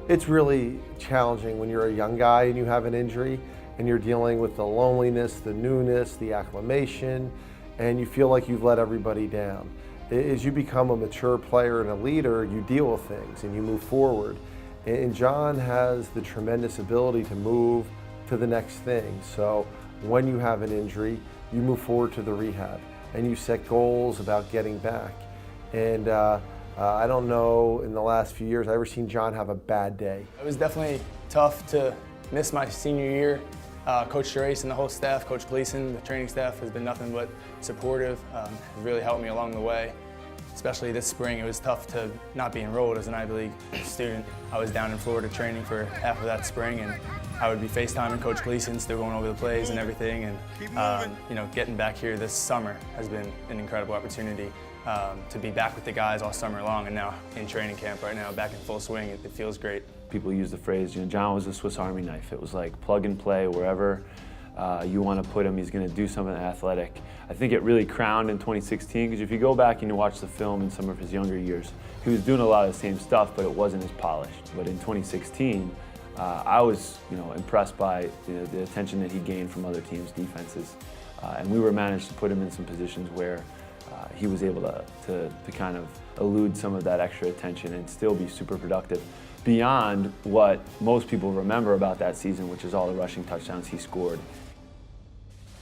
It's really challenging when you're a young guy and you have an injury and you're dealing with the loneliness, the newness, the acclimation, and you feel like you've let everybody down. As you become a mature player and a leader, you deal with things and you move forward. And John has the tremendous ability to move to the next thing. So when you have an injury, you move forward to the rehab and you set goals about getting back. And I don't know in the last few years I've ever seen John have a bad day. It was definitely tough to miss my senior year. Coach Trace and the whole staff, Coach Gleason, the training staff has been nothing but supportive, has really helped me along the way. Especially this spring, it was tough to not be enrolled as an Ivy League student. I was down in Florida training for half of that spring, and I would be FaceTiming Coach Gleason, still going over the plays and everything. And you know, getting back here this summer has been an incredible opportunity to be back with the guys all summer long, and now in training camp right now, back in full swing. It feels great. People use the phrase, you know, John was a Swiss Army knife. It was like plug and play wherever you want to put him, he's going to do something athletic. I think it really crowned in 2016, because if you go back and you watch the film in some of his younger years, he was doing a lot of the same stuff, but it wasn't as polished. But in 2016, I was, impressed by the attention that he gained from other teams' defenses, and we were managed to put him in some positions where he was able to kind of elude some of that extra attention and still be super productive beyond what most people remember about that season, which is all the rushing touchdowns he scored.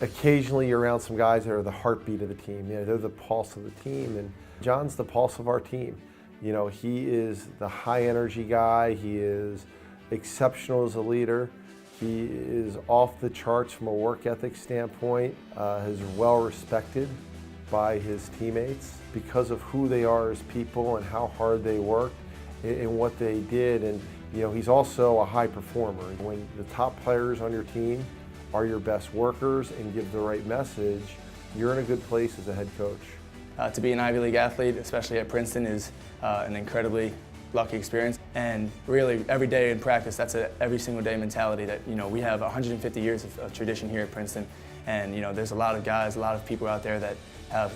Occasionally you're around some guys that are the heartbeat of the team. They're the pulse of the team, and John's the pulse of our team. He is the high energy guy. He is exceptional as a leader. He is off the charts from a work ethic standpoint, is well respected by his teammates because of who they are as people and how hard they work and what they did. And he's also a high performer. When the top players on your team are your best workers and give the right message, you're in a good place as a head coach. To be an Ivy League athlete, especially at Princeton, is an incredibly lucky experience. And really, every day in practice, that's a every single day mentality that, we have 150 years of tradition here at Princeton. And, there's a lot of guys, a lot of people out there that have,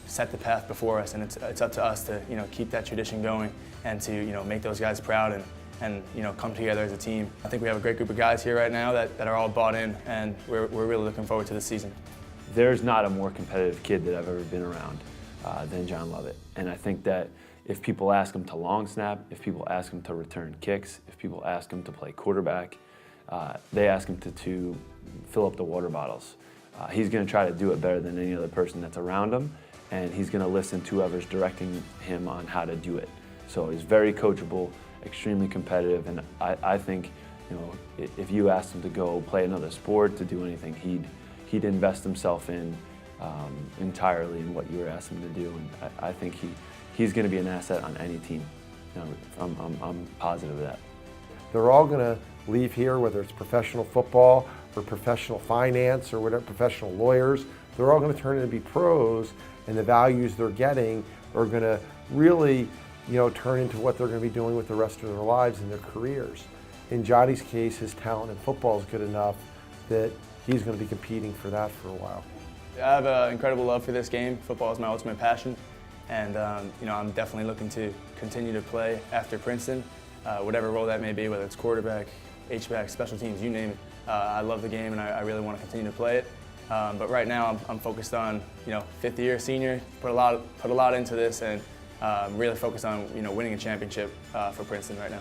set the path before us. And it's up to us to, keep that tradition going and to, make those guys proud and come together as a team. I think we have a great group of guys here right now that are all bought in, and we're really looking forward to the season. There's not a more competitive kid that I've ever been around than John Lovett. And I think that if people ask him to long snap, if people ask him to return kicks, if people ask him to play quarterback, they ask him to fill up the water bottles. He's going to try to do it better than any other person that's around him, and he's going to listen to whoever's directing him on how to do it. So he's very coachable, extremely competitive, and I think, if you asked him to go play another sport, to do anything, he'd invest himself in entirely in what you were asking him to do, and I think he's going to be an asset on any team. I'm positive of that. They're all going to leave here, whether it's professional football or professional finance or whatever, professional lawyers. They're all going to turn into be pros, and the values they're getting are going to really turn into what they're going to be doing with the rest of their lives and their careers. In Johnny's case, his talent in football is good enough that he's going to be competing for that for a while. I have an incredible love for this game. Football is my ultimate passion, and I'm definitely looking to continue to play after Princeton, whatever role that may be, whether it's quarterback, H-back, special teams, you name it. I love the game, and I really want to continue to play it. But right now, I'm focused on fifth year senior, put a lot into this, and really focused on winning a championship for Princeton right now.